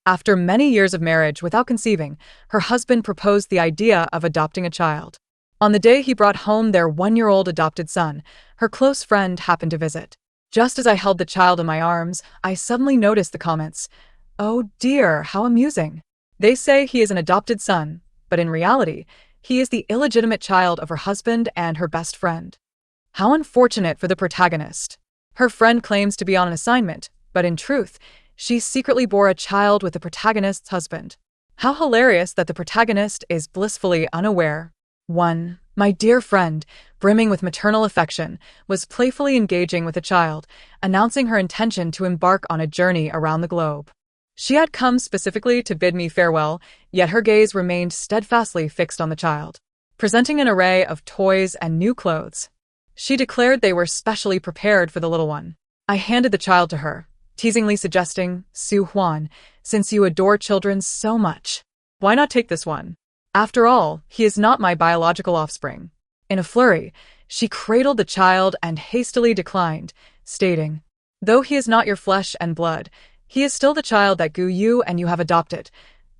After many years of marriage without conceiving, her husband proposed the idea of adopting a child. On the day he brought home their 1-year-old adopted son, her close friend happened to visit. Just as I held the child in my arms, I suddenly noticed the comments. "Oh dear, how amusing. They say he is an adopted son, but in reality, he is the illegitimate child of her husband and her best friend. How unfortunate for the protagonist. Her friend claims to be on an assignment, but in truth, she secretly bore a child with the protagonist's husband. How hilarious that the protagonist is blissfully unaware." My dear friend, brimming with maternal affection, was playfully engaging with a child, announcing her intention to embark on a journey around the globe. She had come specifically to bid me farewell, yet her gaze remained steadfastly fixed on the child. Presenting an array of toys and new clothes, she declared they were specially prepared for the little one. I handed the child to her, teasingly suggesting, "Su Huan, since you adore children so much, why not take this one? After all, he is not my biological offspring." In a flurry, she cradled the child and hastily declined, stating, "Though he is not your flesh and blood, he is still the child that you and you have adopted.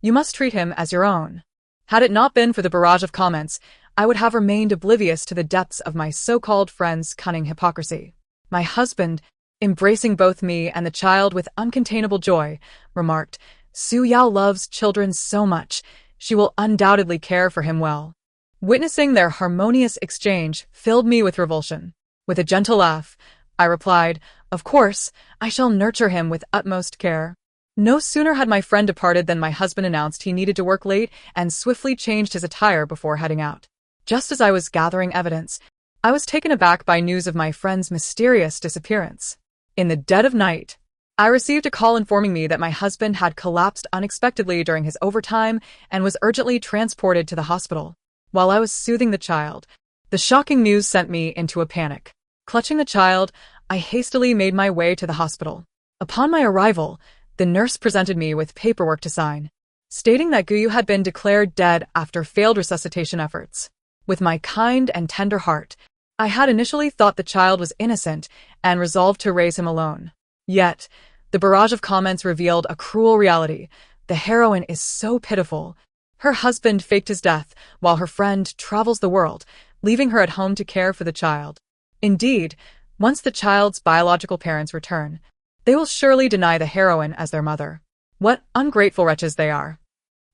You must treat him as your own." Had it not been for the barrage of comments, I would have remained oblivious to the depths of my so-called friend's cunning hypocrisy. My husband, embracing both me and the child with uncontainable joy, remarked, "Su Yao loves children so much, she will undoubtedly care for him well." Witnessing their harmonious exchange filled me with revulsion. With a gentle laugh, I replied, "Of course, I shall nurture him with utmost care." No sooner had my friend departed than my husband announced he needed to work late and swiftly changed his attire before heading out. Just as I was gathering evidence, I was taken aback by news of my friend's mysterious disappearance. In the dead of night, I received a call informing me that my husband had collapsed unexpectedly during his overtime and was urgently transported to the hospital. While I was soothing the child, the shocking news sent me into a panic. Clutching the child, I hastily made my way to the hospital. Upon my arrival, the nurse presented me with paperwork to sign, stating that Guyu had been declared dead after failed resuscitation efforts. With my kind and tender heart, I had initially thought the child was innocent and resolved to raise him alone. Yet, the barrage of comments revealed a cruel reality. The heroine is so pitiful. Her husband faked his death, while her friend travels the world, leaving her at home to care for the child. Indeed, once the child's biological parents return, they will surely deny the heroine as their mother. What ungrateful wretches they are.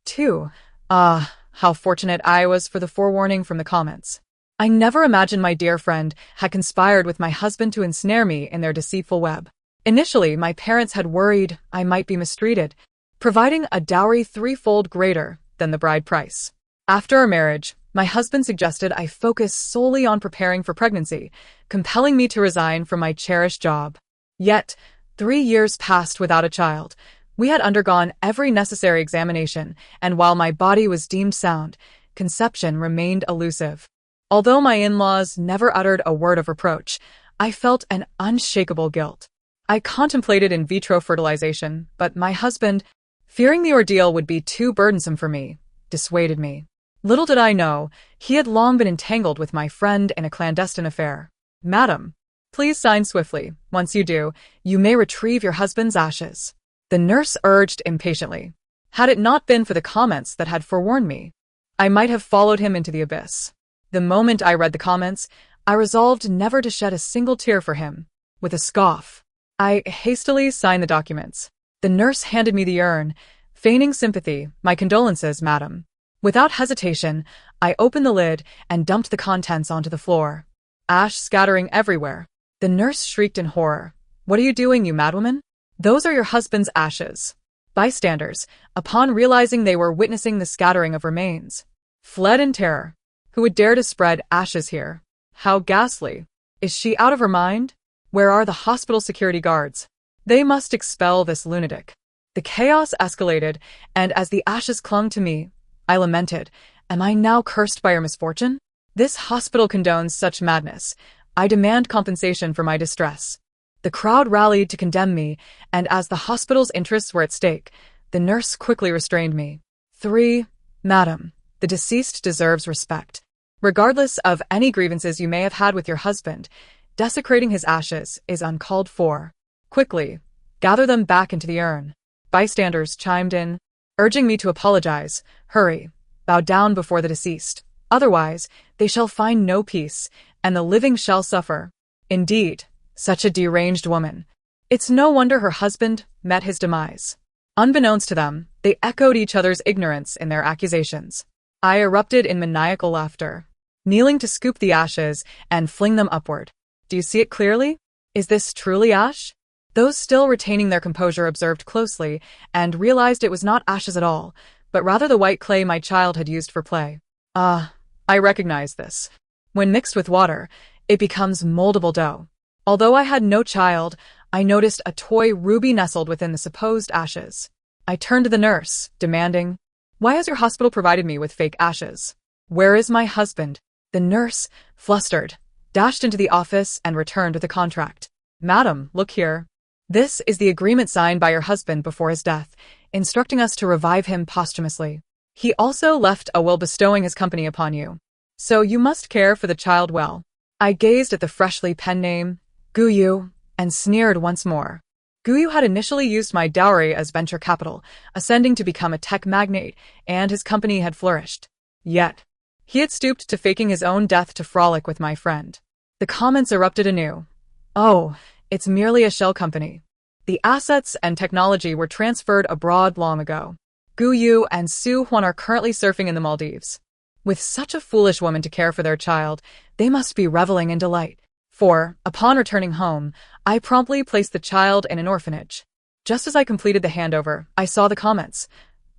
2. How fortunate I was for the forewarning from the comments. I never imagined my dear friend had conspired with my husband to ensnare me in their deceitful web. Initially, my parents had worried I might be mistreated, providing a dowry 3-fold greater than the bride price. After our marriage, my husband suggested I focus solely on preparing for pregnancy, compelling me to resign from my cherished job. Yet, 3 years passed without a child. We had undergone every necessary examination, and while my body was deemed sound, conception remained elusive. Although my in-laws never uttered a word of reproach, I felt an unshakable guilt. I contemplated in vitro fertilization, but my husband, fearing the ordeal would be too burdensome for me, dissuaded me. Little did I know, he had long been entangled with my friend in a clandestine affair. "Madam, please sign swiftly. Once you do, you may retrieve your husband's ashes," the nurse urged impatiently. Had it not been for the comments that had forewarned me, I might have followed him into the abyss. The moment I read the comments, I resolved never to shed a single tear for him. With a scoff, I hastily signed the documents. The nurse handed me the urn, feigning sympathy. "My condolences, madam." Without hesitation, I opened the lid and dumped the contents onto the floor, ash scattering everywhere. The nurse shrieked in horror. "What are you doing, you madwoman? Those are your husband's ashes." Bystanders, upon realizing they were witnessing the scattering of remains, fled in terror. Who would dare to spread ashes here? How ghastly. Is she out of her mind? Where are the hospital security guards? They must expel this lunatic. The chaos escalated, and as the ashes clung to me, I lamented, "Am I now cursed by your misfortune? This hospital condones such madness. I demand compensation for my distress." The crowd rallied to condemn me, and as the hospital's interests were at stake, the nurse quickly restrained me. 3. Madam, the deceased deserves respect. Regardless of any grievances you may have had with your husband, desecrating his ashes is uncalled for. Quickly, gather them back into the urn. Bystanders chimed in, urging me to apologize. Hurry, bow down before the deceased. Otherwise, they shall find no peace, and the living shall suffer. Indeed, such a deranged woman. It's no wonder her husband met his demise. Unbeknownst to them, they echoed each other's ignorance in their accusations. I erupted in maniacal laughter, kneeling to scoop the ashes and fling them upward. Do you see it clearly? Is this truly ash? Those still retaining their composure observed closely and realized it was not ashes at all, but rather the white clay my child had used for play. I recognize this. When mixed with water, it becomes moldable dough. Although I had no child, I noticed a toy ruby nestled within the supposed ashes. I turned to the nurse, demanding, "Why has your hospital provided me with fake ashes? Where is my husband?" The nurse, flustered, dashed into the office and returned with a contract. "Madam, look here. This is the agreement signed by your husband before his death, instructing us to revive him posthumously. He also left a will bestowing his company upon you. So you must care for the child well." I gazed at the freshly penned name, Guyu, and sneered once more. Guyu had initially used my dowry as venture capital, ascending to become a tech magnate, and his company had flourished. Yet, he had stooped to faking his own death to frolic with my friend. The comments erupted anew. "Oh, it's merely a shell company. The assets and technology were transferred abroad long ago. Guyu and Su Huan are currently surfing in the Maldives. With such a foolish woman to care for their child, they must be reveling in delight. For, upon returning home, I promptly placed the child in an orphanage. Just as I completed the handover, I saw the comments.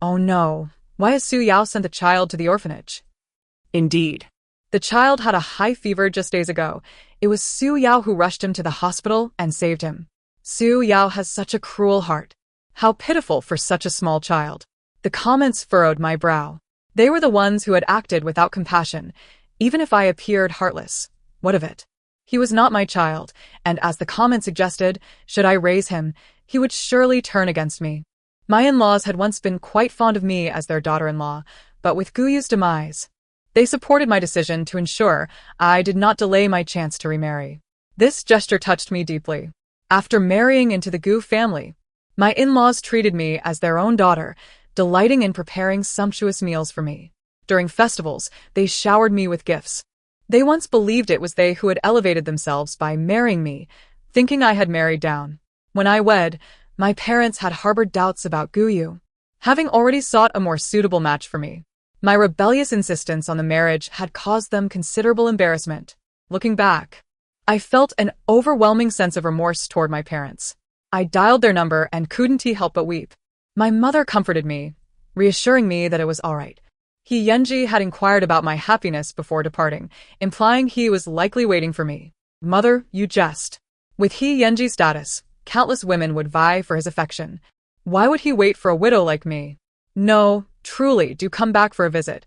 Oh no, why has Su Yao sent the child to the orphanage? Indeed. The child had a high fever just days ago. It was Su Yao who rushed him to the hospital and saved him. Su Yao has such a cruel heart. How pitiful for such a small child." The comments furrowed my brow. They were the ones who had acted without compassion, even if I appeared heartless. What of it? He was not my child, and as the comment suggested, should I raise him, he would surely turn against me. My in-laws had once been quite fond of me as their daughter-in-law, but with Guyu's demise, they supported my decision to ensure I did not delay my chance to remarry. This gesture touched me deeply. After marrying into the Gu family, my in-laws treated me as their own daughter, delighting in preparing sumptuous meals for me. During festivals, they showered me with gifts. They once believed it was they who had elevated themselves by marrying me, thinking I had married down. When I wed, my parents had harbored doubts about Guyu, having already sought a more suitable match for me. My rebellious insistence on the marriage had caused them considerable embarrassment. Looking back, I felt an overwhelming sense of remorse toward my parents. I dialed their number and couldn't help but weep. My mother comforted me, reassuring me that it was all right. He Yenji had inquired about my happiness before departing, implying he was likely waiting for me. "Mother, you jest. With He Yenji's status, countless women would vie for his affection. Why would he wait for a widow like me? No, truly, do come back for a visit.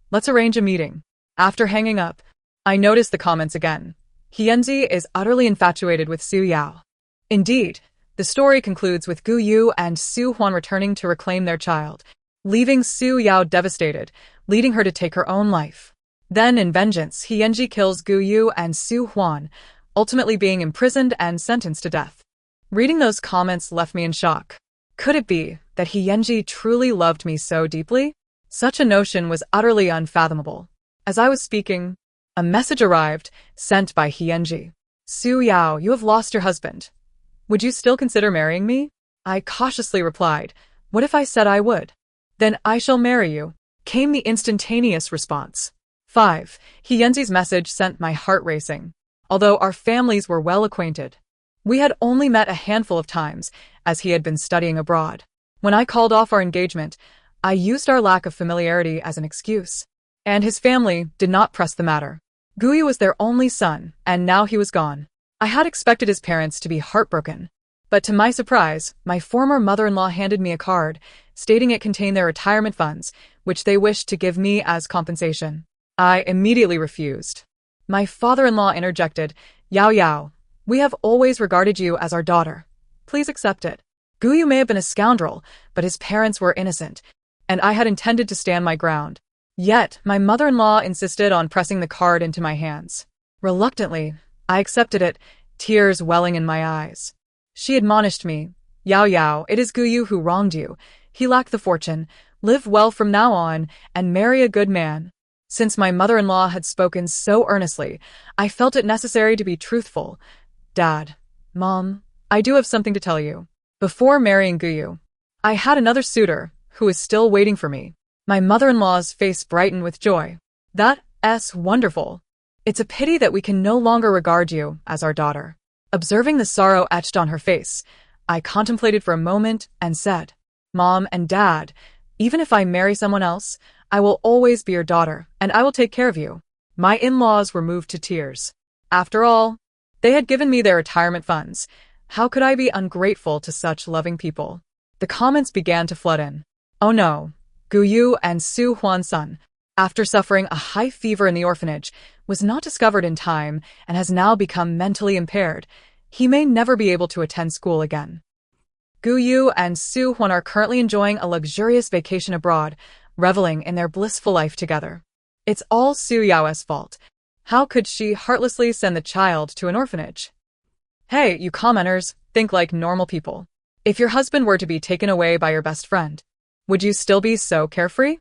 Let's arrange a meeting." After hanging up, I noticed the comments again. He Yenji is utterly infatuated with Su Yao. Indeed, the story concludes with Guyu and Su Huan returning to reclaim their child, leaving Su Yao devastated, leading her to take her own life. Then, in vengeance, He Yenji kills Guyu and Su Huan, ultimately being imprisoned and sentenced to death. Reading those comments left me in shock. Could it be that He Yenji truly loved me so deeply? Such a notion was utterly unfathomable. As I was speaking, a message arrived, sent by He Yenji. "Su Yao, you have lost your husband. Would you still consider marrying me?" I cautiously replied, "What if I said I would?" "Then I shall marry you," came the instantaneous response. 5. He Yenji's message sent my heart racing. Although our families were well acquainted, we had only met a handful of times, as he had been studying abroad. When I called off our engagement, I used our lack of familiarity as an excuse, and his family did not press the matter. Guyu was their only son, and now he was gone. I had expected his parents to be heartbroken, but to my surprise, my former mother-in-law handed me a card, stating it contained their retirement funds, which they wished to give me as compensation. I immediately refused. My father-in-law interjected, "Yao Yao, we have always regarded you as our daughter. Please accept it." Guyu may have been a scoundrel, but his parents were innocent, and I had intended to stand my ground. Yet, my mother-in-law insisted on pressing the card into my hands. Reluctantly, I accepted it, tears welling in my eyes. She admonished me, Yao Yao, it is Guyu who wronged you. He lacked the fortune. Live well from now on, and marry a good man. Since my mother-in-law had spoken so earnestly, I felt it necessary to be truthful. Dad, Mom, I do have something to tell you. Before marrying Guyu, I had another suitor, who is still waiting for me. My mother-in-law's face brightened with joy. That's wonderful. It's a pity that we can no longer regard you as our daughter. Observing the sorrow etched on her face, I contemplated for a moment and said, Mom and Dad, even if I marry someone else, I will always be your daughter, and I will take care of you. My in-laws were moved to tears. After all, they had given me their retirement funds. How could I be ungrateful to such loving people? The comments began to flood in. Oh no, Guyu and Su Huan's son, after suffering a high fever in the orphanage, was not discovered in time and has now become mentally impaired. He may never be able to attend school again. Guyu and Su Huan are currently enjoying a luxurious vacation abroad, reveling in their blissful life together. It's all Su Yao's fault. How could she heartlessly send the child to an orphanage? Hey, you commenters, think like normal people. If your husband were to be taken away by your best friend, would you still be so carefree?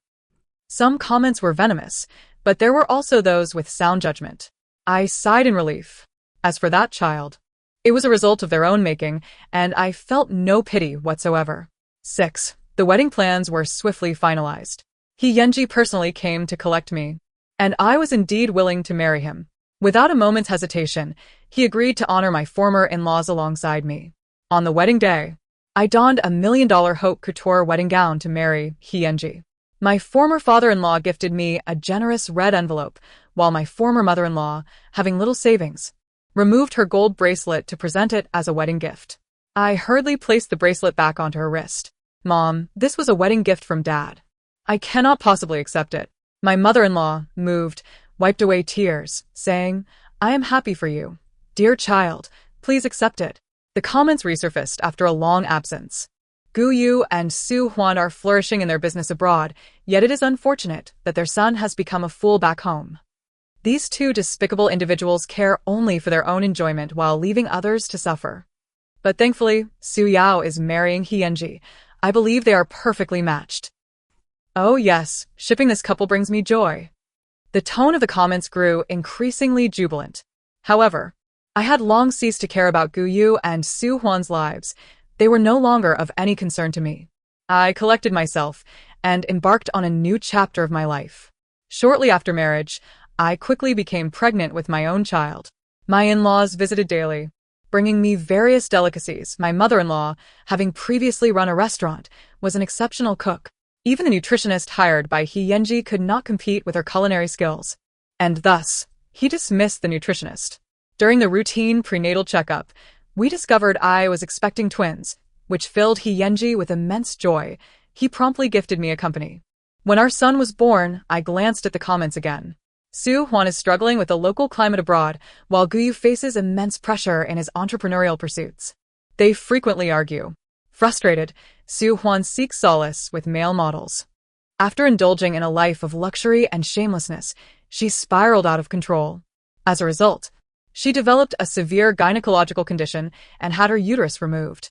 Some comments were venomous, but there were also those with sound judgment. I sighed in relief. As for that child, it was a result of their own making, and I felt no pity whatsoever. 6. The wedding plans were swiftly finalized. He Yenji personally came to collect me, and I was indeed willing to marry him. Without a moment's hesitation, he agreed to honor my former in-laws alongside me. On the wedding day, I donned a $1 million haute couture wedding gown to marry He Yenji. My former father-in-law gifted me a generous red envelope, while my former mother-in-law, having little savings, removed her gold bracelet to present it as a wedding gift. I hurriedly placed the bracelet back onto her wrist. Mom, this was a wedding gift from Dad. I cannot possibly accept it. My mother-in-law, moved, wiped away tears, saying, I am happy for you. Dear child, please accept it. The comments resurfaced after a long absence. Guyu and Su Huan are flourishing in their business abroad, yet it is unfortunate that their son has become a fool back home. These two despicable individuals care only for their own enjoyment while leaving others to suffer. But thankfully, Su Yao is marrying He Yenji. I believe they are perfectly matched. Oh yes, shipping this couple brings me joy. The tone of the comments grew increasingly jubilant. However, I had long ceased to care about Guyu and Su Huan's lives. They were no longer of any concern to me. I collected myself and embarked on a new chapter of my life. Shortly after marriage, I quickly became pregnant with my own child. My in-laws visited daily, bringing me various delicacies. My mother-in-law, having previously run a restaurant, was an exceptional cook. Even the nutritionist hired by He Yenji could not compete with her culinary skills. And thus, he dismissed the nutritionist. During the routine prenatal checkup, we discovered I was expecting twins, which filled He Yenji with immense joy. He promptly gifted me a company. When our son was born, I glanced at the comments again. Su Huan is struggling with the local climate abroad, while Guyu faces immense pressure in his entrepreneurial pursuits. They frequently argue. Frustrated, Su Huan seeks solace with male models. After indulging in a life of luxury and shamelessness, she spiraled out of control. As a result, she developed a severe gynecological condition and had her uterus removed.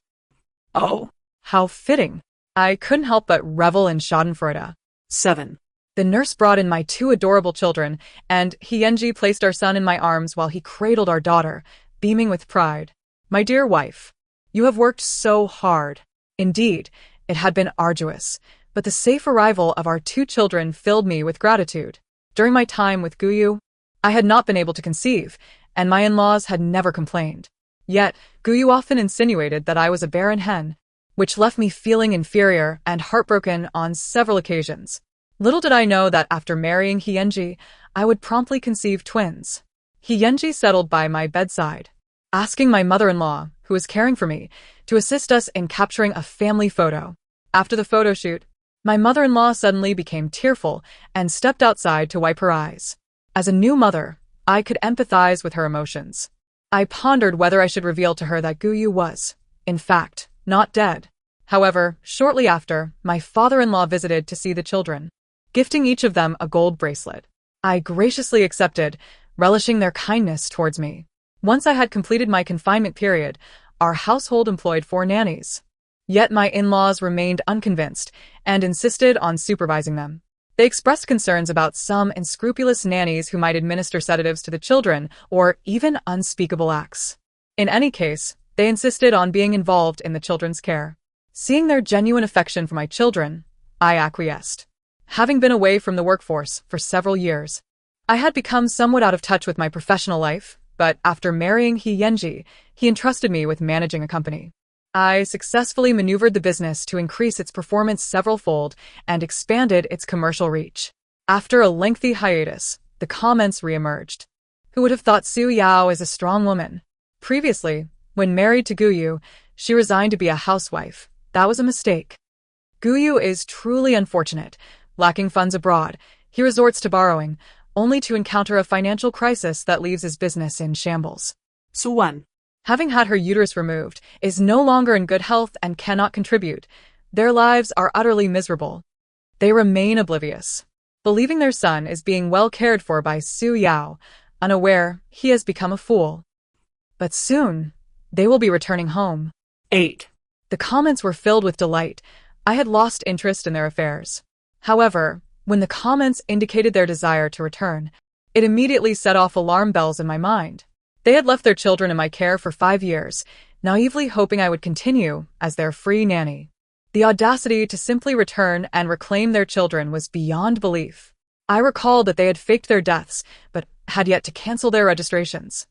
Oh, how fitting. I couldn't help but revel in schadenfreude. 7. The nurse brought in my 2 adorable children, and He Yenji placed our son in my arms while he cradled our daughter, beaming with pride. My dear wife, you have worked so hard. Indeed, it had been arduous, but the safe arrival of our 2 children filled me with gratitude. During my time with Guyu, I had not been able to conceive, and my in-laws had never complained. Yet, Guyu often insinuated that I was a barren hen, which left me feeling inferior and heartbroken on several occasions. Little did I know that after marrying He Yenji, I would promptly conceive twins. He Yenji settled by my bedside, asking my mother-in-law, who was caring for me, to assist us in capturing a family photo. After the photo shoot, my mother-in-law suddenly became tearful and stepped outside to wipe her eyes. As a new mother, I could empathize with her emotions. I pondered whether I should reveal to her that Guyu was, in fact, not dead. However, shortly after, my father-in-law visited to see the children, gifting each of them a gold bracelet. I graciously accepted, relishing their kindness towards me. Once I had completed my confinement period, our household employed 4 nannies. Yet my in-laws remained unconvinced and insisted on supervising them. They expressed concerns about some unscrupulous nannies who might administer sedatives to the children or even unspeakable acts. In any case, they insisted on being involved in the children's care. Seeing their genuine affection for my children, I acquiesced. Having been away from the workforce for several years, I had become somewhat out of touch with my professional life, but after marrying He Yenji, he entrusted me with managing a company. I successfully maneuvered the business to increase its performance several-fold and expanded its commercial reach. After a lengthy hiatus, the comments re-emerged. Who would have thought Su Yao is a strong woman? Previously, when married to Guyu, she resigned to be a housewife. That was a mistake. Guyu is truly unfortunate. Lacking funds abroad, he resorts to borrowing, only to encounter a financial crisis that leaves his business in shambles. Suwan, having had her uterus removed, is no longer in good health and cannot contribute. Their lives are utterly miserable. They remain oblivious, believing their son is being well cared for by Su Yao, unaware he has become a fool. But soon, they will be returning home. 8. The comments were filled with delight. I had lost interest in their affairs. However, when the comments indicated their desire to return, it immediately set off alarm bells in my mind. They had left their children in my care for 5 years, naively hoping I would continue as their free nanny. The audacity to simply return and reclaim their children was beyond belief. I recalled that they had faked their deaths, but had yet to cancel their registrations.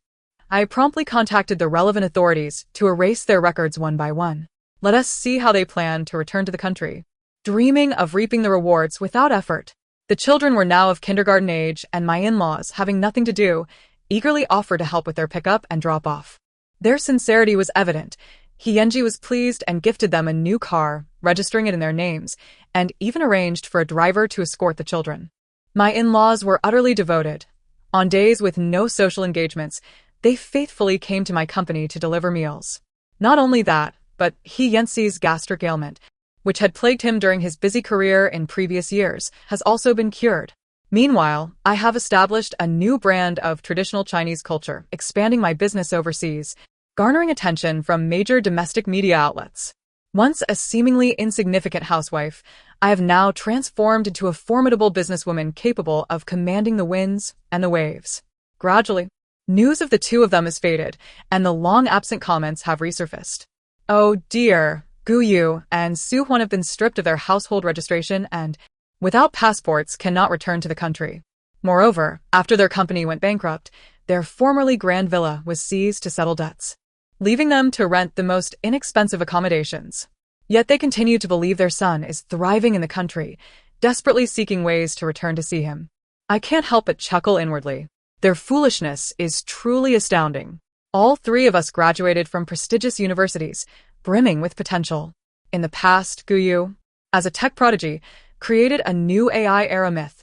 I promptly contacted the relevant authorities to erase their records one by one. Let us see how they plan to return to the country. Dreaming of reaping the rewards without effort. The children were now of kindergarten age, and my in-laws, having nothing to do, eagerly offered to help with their pickup and drop-off. Their sincerity was evident. He Yenji was pleased and gifted them a new car, registering it in their names, and even arranged for a driver to escort the children. My in-laws were utterly devoted. On days with no social engagements, they faithfully came to my company to deliver meals. Not only that, but He Yenji's gastric ailment, which had plagued him during his busy career in previous years, has also been cured. Meanwhile, I have established a new brand of traditional Chinese culture, expanding my business overseas, garnering attention from major domestic media outlets. Once a seemingly insignificant housewife, I have now transformed into a formidable businesswoman capable of commanding the winds and the waves. Gradually, news of the two of them has faded, and the long-absent comments have resurfaced. Oh dear, Guyu and Su Huan have been stripped of their household registration and, without passports, cannot return to the country. Moreover, after their company went bankrupt, their formerly grand villa was seized to settle debts, leaving them to rent the most inexpensive accommodations. Yet they continue to believe their son is thriving in the country, desperately seeking ways to return to see him. I can't help but chuckle inwardly. Their foolishness is truly astounding. All 3 of us graduated from prestigious universities, brimming with potential. In the past, Guyu, as a tech prodigy, created a new AI-era myth,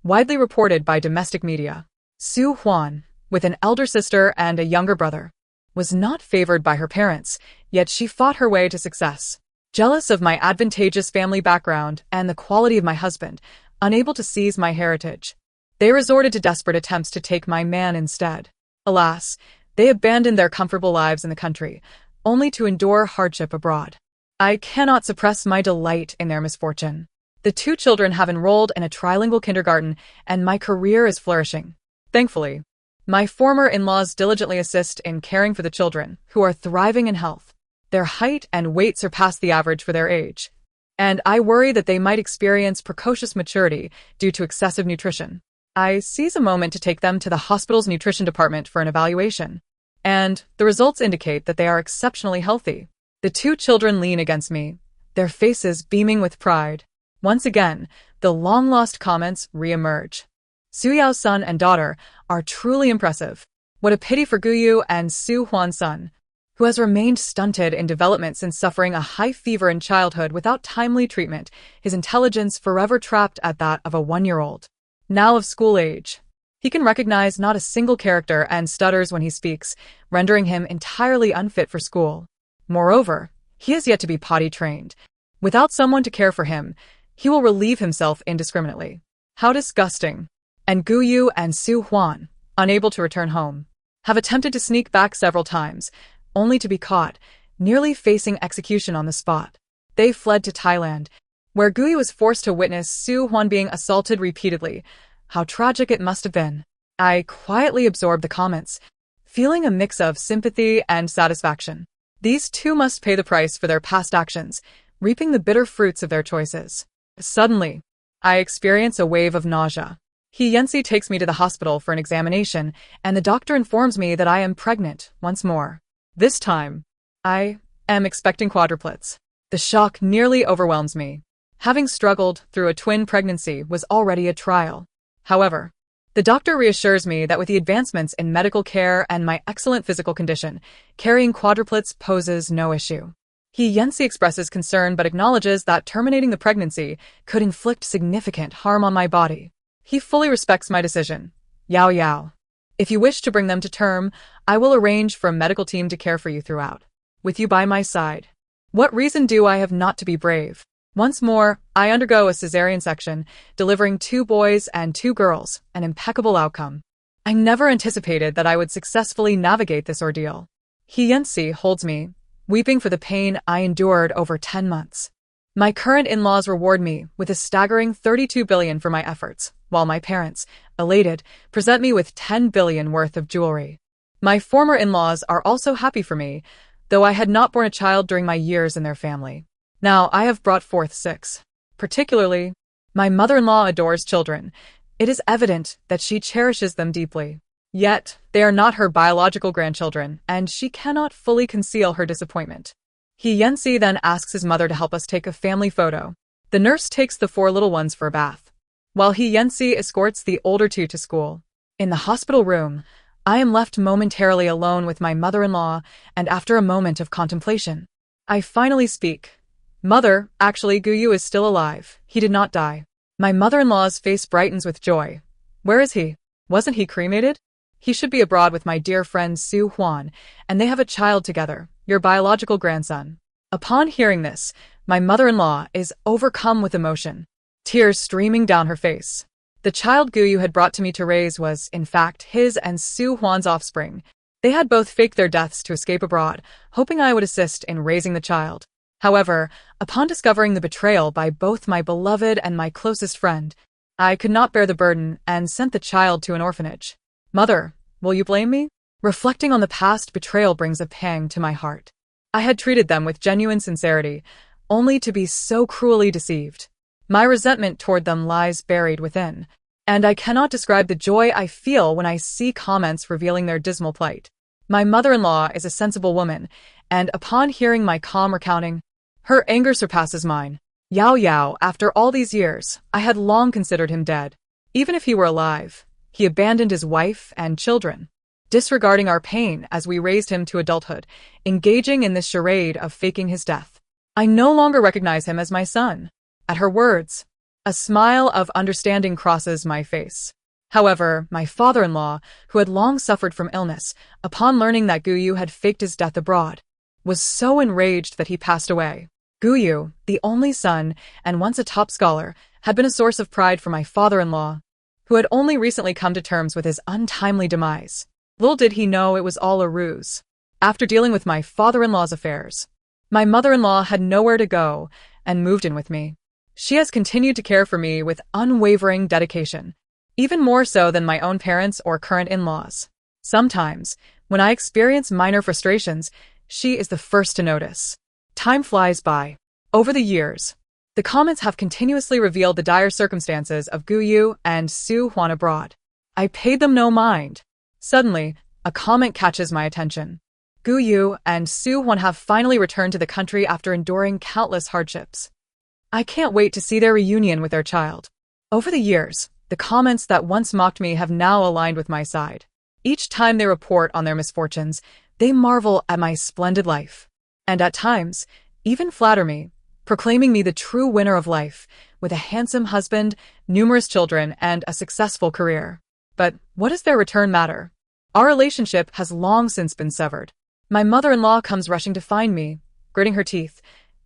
widely reported by domestic media. Su Huan, with an elder sister and a younger brother, was not favored by her parents, yet she fought her way to success. Jealous of my advantageous family background and the quality of my husband, unable to seize my heritage, they resorted to desperate attempts to take my man instead. Alas, they abandoned their comfortable lives in the country, only to endure hardship abroad. I cannot suppress my delight in their misfortune. The 2 children have enrolled in a trilingual kindergarten, and my career is flourishing. Thankfully, my former in-laws diligently assist in caring for the children, who are thriving in health. Their height and weight surpass the average for their age, and I worry that they might experience precocious maturity due to excessive nutrition. I seize a moment to take them to the hospital's nutrition department for an evaluation, and the results indicate that they are exceptionally healthy. The 2 children lean against me, their faces beaming with pride. Once again, the long-lost comments re-emerge. Su Yao's son and daughter are truly impressive. What a pity for Guyu and Su Huan's son, who has remained stunted in development since suffering a high fever in childhood without timely treatment, his intelligence forever trapped at that of a 1-year-old. Now of school age, he can recognize not a single character and stutters when he speaks, rendering him entirely unfit for school. Moreover, he has yet to be potty trained. Without someone to care for him, he will relieve himself indiscriminately. How disgusting. And Guyu and Su Huan, unable to return home, have attempted to sneak back several times, only to be caught, nearly facing execution on the spot. They fled to Thailand, where Guyu was forced to witness Su Huan being assaulted repeatedly. How tragic it must have been. I quietly absorbed the comments, feeling a mix of sympathy and satisfaction. These two must pay the price for their past actions, reaping the bitter fruits of their choices. Suddenly, I experience a wave of nausea. He Yancy takes me to the hospital for an examination, and the doctor informs me that I am pregnant once more. This time, I am expecting quadruplets. The shock nearly overwhelms me. Having struggled through a twin pregnancy was already a trial. However, the doctor reassures me that with the advancements in medical care and my excellent physical condition, carrying quadruplets poses no issue. He Yancy expresses concern but acknowledges that terminating the pregnancy could inflict significant harm on my body. He fully respects my decision. Yao Yao. If you wish to bring them to term, I will arrange for a medical team to care for you throughout, with you by my side. What reason do I have not to be brave? Once more, I undergo a cesarean section, delivering 2 boys and 2 girls, an impeccable outcome. I never anticipated that I would successfully navigate this ordeal. He Yancy holds me, weeping for the pain I endured over 10 months. My current in-laws reward me with a staggering 32 billion for my efforts, while my parents, elated, present me with 10 billion worth of jewelry. My former in-laws are also happy for me, though I had not borne a child during my years in their family. Now I have brought forth 6. Particularly, my mother-in-law adores children. It is evident that she cherishes them deeply. Yet, they are not her biological grandchildren, and she cannot fully conceal her disappointment. He Yancy then asks his mother to help us take a family photo. The nurse takes the 4 little ones for a bath, while He Yancy escorts the older 2 to school. In the hospital room, I am left momentarily alone with my mother-in-law, and after a moment of contemplation, I finally speak. Mother, actually Guyu is still alive. He did not die. My mother-in-law's face brightens with joy. Where is he? Wasn't he cremated? He should be abroad with my dear friend Su Huan, and they have a child together, your biological grandson. Upon hearing this, my mother-in-law is overcome with emotion, tears streaming down her face. The child Guyu had brought to me to raise was, in fact, his and Su Huan's offspring. They had both faked their deaths to escape abroad, hoping I would assist in raising the child. However, upon discovering the betrayal by both my beloved and my closest friend, I could not bear the burden and sent the child to an orphanage. Mother, will you blame me? Reflecting on the past betrayal brings a pang to my heart. I had treated them with genuine sincerity, only to be so cruelly deceived. My resentment toward them lies buried within, and I cannot describe the joy I feel when I see comments revealing their dismal plight. My mother-in-law is a sensible woman, and upon hearing my calm recounting, her anger surpasses mine. Yao Yao, after all these years, I had long considered him dead. Even if he were alive, he abandoned his wife and children, disregarding our pain as we raised him to adulthood, engaging in this charade of faking his death. I no longer recognize him as my son. At her words, a smile of understanding crosses my face. However, my father-in-law, who had long suffered from illness, upon learning that Guyu had faked his death abroad, was so enraged that he passed away. Guyu, the only son and once a top scholar, had been a source of pride for my father-in-law, who had only recently come to terms with his untimely demise. Little did he know it was all a ruse. After dealing with my father-in-law's affairs, my mother-in-law had nowhere to go and moved in with me. She has continued to care for me with unwavering dedication, even more so than my own parents or current in-laws. Sometimes, when I experience minor frustrations, she is the first to notice. Time flies by. Over the years, the comments have continuously revealed the dire circumstances of Guyu and Su Huan abroad. I paid them no mind. Suddenly, a comment catches my attention. Guyu and Su Huan have finally returned to the country after enduring countless hardships. I can't wait to see their reunion with their child. Over the years, the comments that once mocked me have now aligned with my side. Each time they report on their misfortunes, they marvel at my splendid life, and at times, even flatter me, proclaiming me the true winner of life, with a handsome husband, numerous children, and a successful career. But what does their return matter? Our relationship has long since been severed. My mother-in-law comes rushing to find me, gritting her teeth.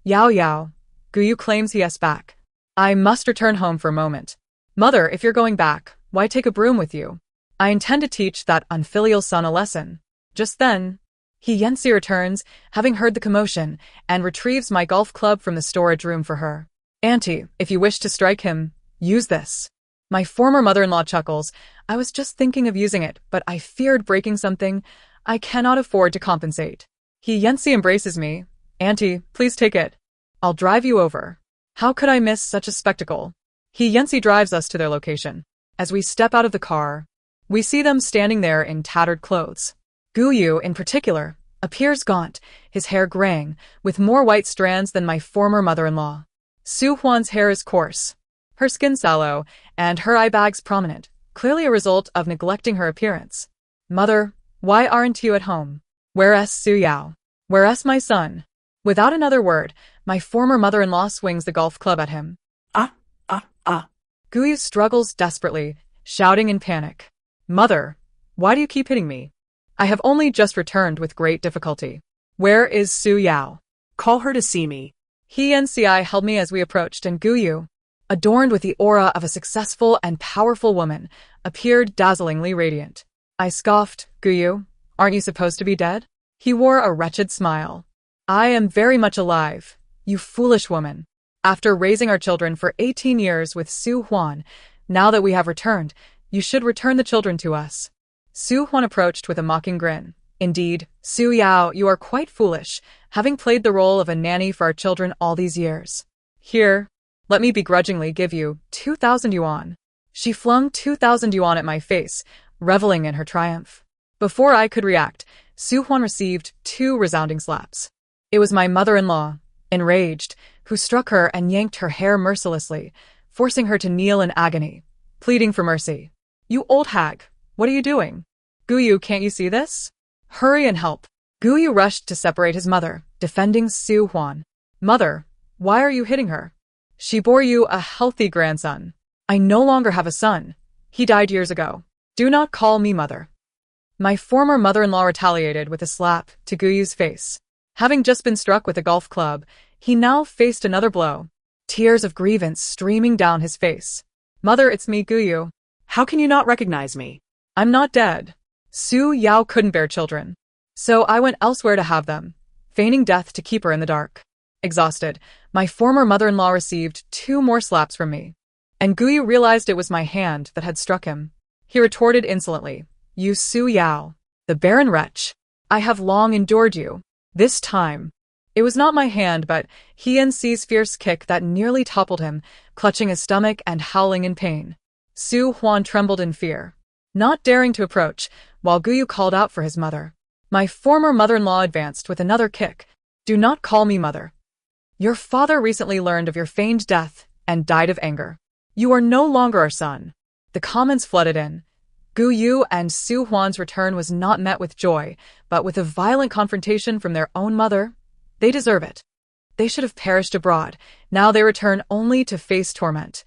Yao Yao, Guyu claims he is back. I must return home for a moment. Mother, if you're going back, why take a broom with you? I intend to teach that unfilial son a lesson. Just then, He Yancy returns, having heard the commotion, and retrieves my golf club from the storage room for her. Auntie, if you wish to strike him, use this. My former mother-in-law chuckles. I was just thinking of using it, but I feared breaking something. I cannot afford to compensate. He Yancy embraces me. Auntie, please take it. I'll drive you over. How could I miss such a spectacle? He Yancy drives us to their location. As we step out of the car, we see them standing there in tattered clothes. Guyu, in particular, appears gaunt, his hair graying, with more white strands than my former mother-in-law. Su Huan's hair is coarse, her skin sallow, and her eye bags prominent, clearly a result of neglecting her appearance. Mother, why aren't you at home? Where's Su Yao? Where's my son? Without another word, my former mother-in-law swings the golf club at him. Guyu struggles desperately, shouting in panic. Mother, why do you keep hitting me? I have only just returned with great difficulty. Where is Su Yao? Call her to see me. He and Ci held me as we approached, and Guyu, adorned with the aura of a successful and powerful woman, appeared dazzlingly radiant. I scoffed. Guyu, aren't you supposed to be dead? He wore a wretched smile. I am very much alive, you foolish woman. After raising our children for 18 years with Su Huan, now that we have returned, you should return the children to us. Su Huan approached with a mocking grin. Indeed, Su Yao, you are quite foolish, having played the role of a nanny for our children all these years. Here, let me begrudgingly give you 2,000 yuan. She flung 2,000 yuan at my face, reveling in her triumph. Before I could react, Su Huan received 2 resounding slaps. It was my mother-in-law, enraged, who struck her and yanked her hair mercilessly, forcing her to kneel in agony, pleading for mercy. You old hag, what are you doing? Guyu, can't you see this? Hurry and help. Guyu rushed to separate his mother, defending Su Huan. Mother, why are you hitting her? She bore you a healthy grandson. I no longer have a son. He died years ago. Do not call me mother. My former mother-in-law retaliated with a slap to Guyu's face. Having just been struck with a golf club, he now faced another blow, tears of grievance streaming down his face. Mother, it's me, Guyu. How can you not recognize me? I'm not dead. Su Yao couldn't bear children, so I went elsewhere to have them, feigning death to keep her in the dark. Exhausted, my former mother-in-law received 2 more slaps from me, and Guyu realized it was my hand that had struck him. He retorted insolently, You Su Yao, the barren wretch. I have long endured you. This time, it was not my hand but He and C's fierce kick that nearly toppled him, clutching his stomach and howling in pain. Su Huan trembled in fear, not daring to approach, while Guyu called out for his mother. My former mother-in-law advanced with another kick. Do not call me mother. Your father recently learned of your feigned death and died of anger. You are no longer our son. The comments flooded in. Guyu and Su Huan's return was not met with joy, but with a violent confrontation from their own mother. They deserve it. They should have perished abroad. Now they return only to face torment.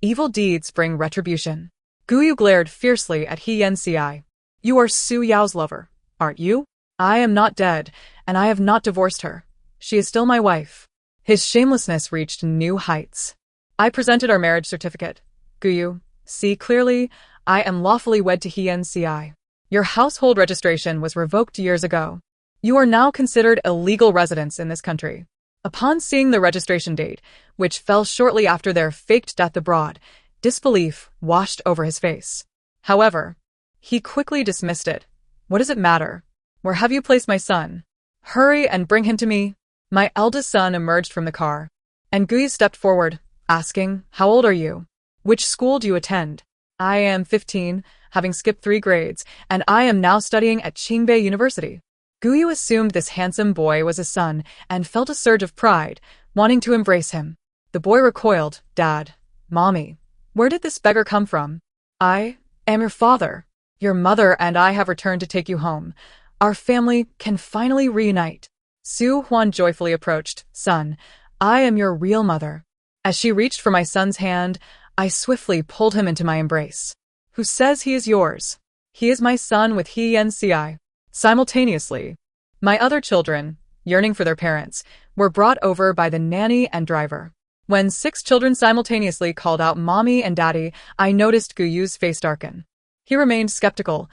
Evil deeds bring retribution. Guyu glared fiercely at He Yanci. You are Su Yao's lover, aren't you? I am not dead, and I have not divorced her. She is still my wife. His shamelessness reached new heights. I presented our marriage certificate. Guyu, see clearly, I am lawfully wed to He Yanci. Your household registration was revoked years ago. You are now considered a legal residence in this country. Upon seeing the registration date, which fell shortly after their faked death abroad, disbelief washed over his face. However, he quickly dismissed it. What does it matter? Where have you placed my son? Hurry and bring him to me. My eldest son emerged from the car, and Guyu stepped forward, asking, How old are you? Which school do you attend? I am 15, having skipped 3 grades, and I am now studying at Qingbei University. Guyu assumed this handsome boy was his son and felt a surge of pride, wanting to embrace him. The boy recoiled. Dad, Mommy, where did this beggar come from? I am your father. Your mother and I have returned to take you home. Our family can finally reunite. Su Huan joyfully approached. Son, I am your real mother. As she reached for my son's hand, I swiftly pulled him into my embrace. Who says he is yours? He is my son with He Yanci. Simultaneously, my other children, yearning for their parents, were brought over by the nanny and driver. When 6 children simultaneously called out Mommy and Daddy, I noticed Guyu's face darken. He remained skeptical.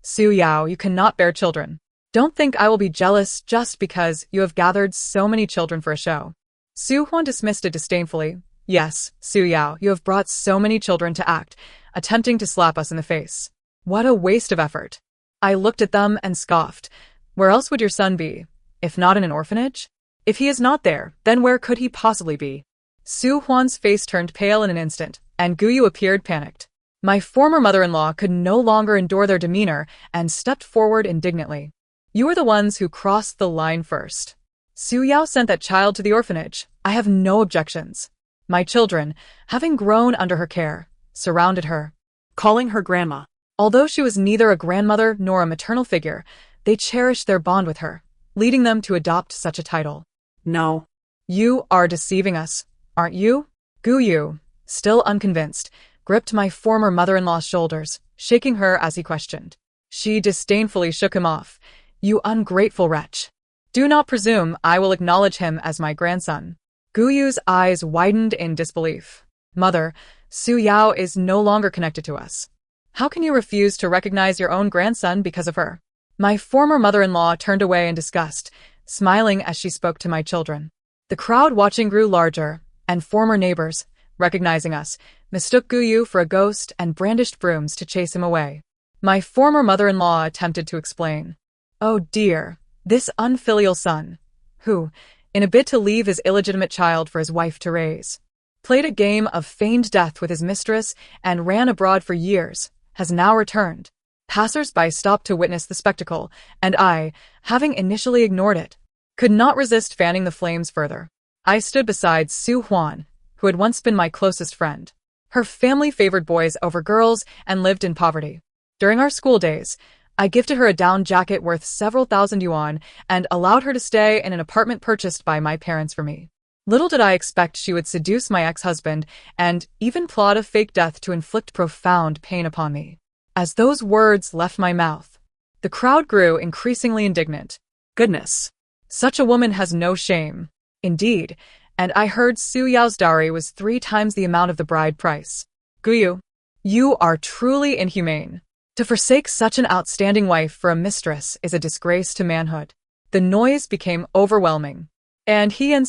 Su Yao, you cannot bear children. Don't think I will be jealous just because you have gathered so many children for a show. Su Huan dismissed it disdainfully. Yes, Su Yao, you have brought so many children to act, attempting to slap us in the face. What a waste of effort. I looked at them and scoffed. Where else would your son be, if not in an orphanage? If he is not there, then where could he possibly be? Su Huan's face turned pale in an instant, and Guyu appeared panicked. My former mother-in-law could no longer endure their demeanor and stepped forward indignantly. You are the ones who crossed the line first. Su Yao sent that child to the orphanage. I have no objections. My children, having grown under her care, surrounded her, calling her grandma. Although she was neither a grandmother nor a maternal figure, they cherished their bond with her, leading them to adopt such a title. No. You are deceiving us, aren't you? Guyu, still unconvinced, gripped my former mother-in-law's shoulders, shaking her as he questioned. She disdainfully shook him off. You ungrateful wretch. Do not presume I will acknowledge him as my grandson. Guyu's eyes widened in disbelief. Mother, Su Yao is no longer connected to us. How can you refuse to recognize your own grandson because of her? My former mother-in-law turned away in disgust, smiling as she spoke to my children. The crowd watching grew larger, and former neighbors, recognizing us, mistook Guyu for a ghost and brandished brooms to chase him away. My former mother-in-law attempted to explain. Oh dear, this unfilial son, who, in a bid to leave his illegitimate child for his wife to raise, played a game of feigned death with his mistress and ran abroad for years, has now returned. Passers-by stopped to witness the spectacle, and I, having initially ignored it, could not resist fanning the flames further. I stood beside Su Huan, who had once been my closest friend. Her family favored boys over girls and lived in poverty. During our school days, I gifted her a down jacket worth several thousand yuan and allowed her to stay in an apartment purchased by my parents for me. Little did I expect she would seduce my ex-husband and even plot a fake death to inflict profound pain upon me. As those words left my mouth, the crowd grew increasingly indignant. Goodness, such a woman has no shame. Indeed, and I heard Su Yao's dowry was 3 times the amount of the bride price. Guyu, you are truly inhumane. To forsake such an outstanding wife for a mistress is a disgrace to manhood. The noise became overwhelming, and he and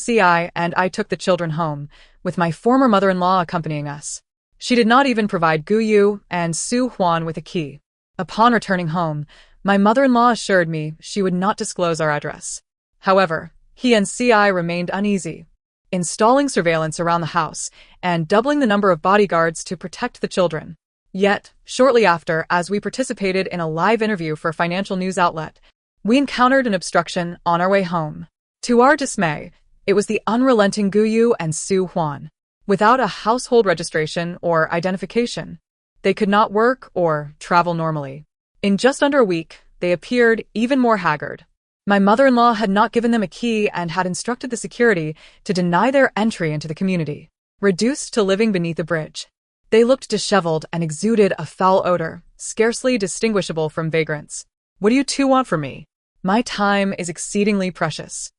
I took the children home, with my former mother-in-law accompanying us. She did not even provide Guyu and Su Huan with a key. Upon returning home, my mother-in-law assured me she would not disclose our address. However, he and I remained uneasy, installing surveillance around the house and doubling the number of bodyguards to protect the children. Yet, shortly after, as we participated in a live interview for a financial news outlet, we encountered an obstruction on our way home. To our dismay, it was the unrelenting Guyu and Su Huan. Without a household registration or identification, they could not work or travel normally. In just under a week, they appeared even more haggard. My mother-in-law had not given them a key and had instructed the security to deny their entry into the community. Reduced to living beneath a bridge, they looked disheveled and exuded a foul odor, scarcely distinguishable from vagrants. What do you two want from me? My time is exceedingly precious.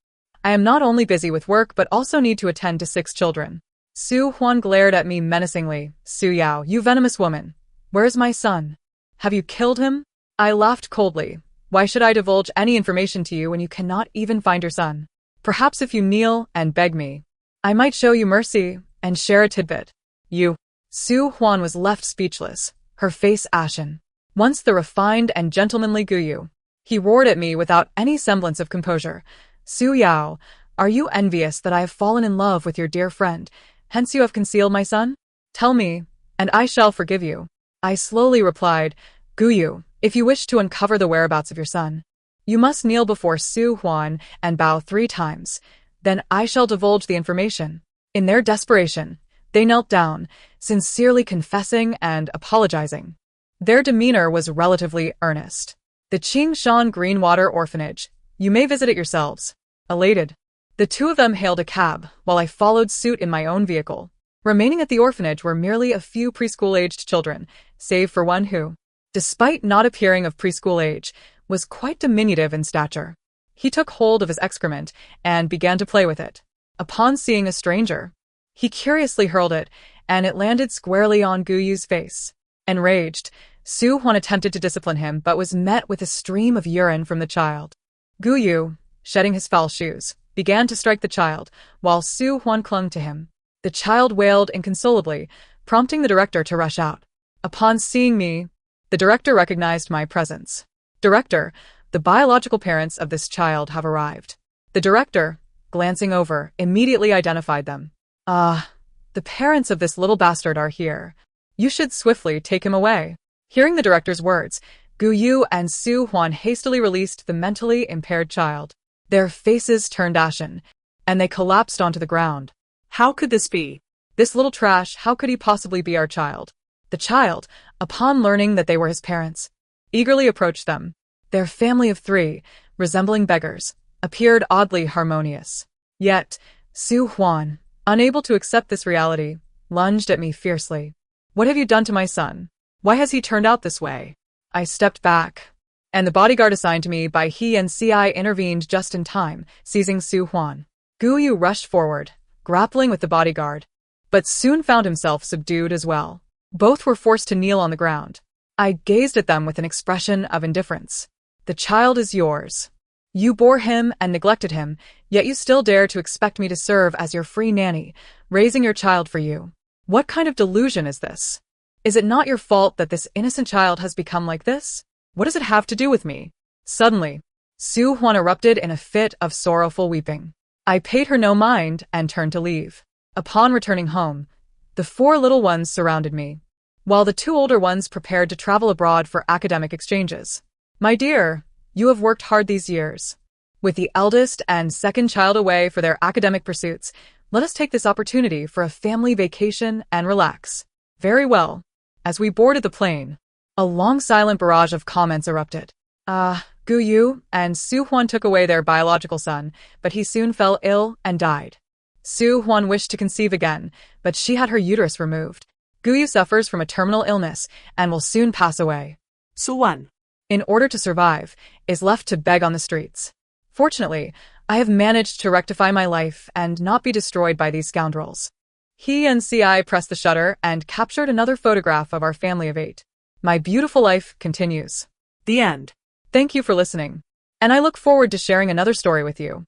I am not only busy with work but also need to attend to 6 children. Su Huan glared at me menacingly. Su Yao, you venomous woman. Where is my son? Have you killed him? I laughed coldly. Why should I divulge any information to you when you cannot even find your son? Perhaps if you kneel and beg me, I might show you mercy and share a tidbit. You. Su Huan was left speechless, her face ashen. Once the refined and gentlemanly Guyu, he roared at me without any semblance of composure. Su Yao, are you envious that I have fallen in love with your dear friend, hence you have concealed my son? Tell me, and I shall forgive you. I slowly replied, Guyu, if you wish to uncover the whereabouts of your son, you must kneel before Su Huan and bow 3 times. Then I shall divulge the information. In their desperation, they knelt down, sincerely confessing and apologizing. Their demeanor was relatively earnest. The Qingshan Greenwater Orphanage. You may visit it yourselves. Elated, the 2 of them hailed a cab, while I followed suit in my own vehicle. Remaining at the orphanage were merely a few preschool-aged children, save for one who, despite not appearing of preschool age, was quite diminutive in stature. He took hold of his excrement and began to play with it. Upon seeing a stranger, he curiously hurled it, and it landed squarely on Guyu's face. Enraged, Su Huan attempted to discipline him but was met with a stream of urine from the child. Gu Yu, shedding his foul shoes, began to strike the child, while Su Huan clung to him. The child wailed inconsolably, prompting the director to rush out. Upon seeing me, the director recognized my presence. Director, the biological parents of this child have arrived. The director, glancing over, immediately identified them. The parents of this little bastard are here. You should swiftly take him away. Hearing the director's words, Gu Yu and Su Huan hastily released the mentally impaired child. Their faces turned ashen, and they collapsed onto the ground. How could this be? This little trash, how could he possibly be our child? The child, upon learning that they were his parents, eagerly approached them. Their family of 3, resembling beggars, appeared oddly harmonious. Yet, Su Huan, unable to accept this reality, lunged at me fiercely. What have you done to my son? Why has he turned out this way? I stepped back, and the bodyguard assigned to me by he and CI intervened just in time, seizing Su Huan. Gu Yu rushed forward, grappling with the bodyguard, but soon found himself subdued as well. Both were forced to kneel on the ground. I gazed at them with an expression of indifference. The child is yours. You bore him and neglected him, yet you still dare to expect me to serve as your free nanny, raising your child for you. What kind of delusion is this? Is it not your fault that this innocent child has become like this? What does it have to do with me? Suddenly, Su Huan erupted in a fit of sorrowful weeping. I paid her no mind and turned to leave. Upon returning home, the 4 little ones surrounded me, while the 2 older ones prepared to travel abroad for academic exchanges. My dear, you have worked hard these years. With the eldest and second child away for their academic pursuits, let us take this opportunity for a family vacation and relax. Very well. As we boarded the plane, a long silent barrage of comments erupted. Gu Yu and Su Huan took away their biological son, but he soon fell ill and died. Su Huan wished to conceive again, but she had her uterus removed. Gu Yu suffers from a terminal illness and will soon pass away. Su Huan, In order to survive, is left to beg on the streets. Fortunately, I have managed to rectify my life and not be destroyed by these scoundrels. He and CI pressed the shutter and captured another photograph of our family of 8. My beautiful life continues. the end. Thank you for listening, and I look forward to sharing another story with you.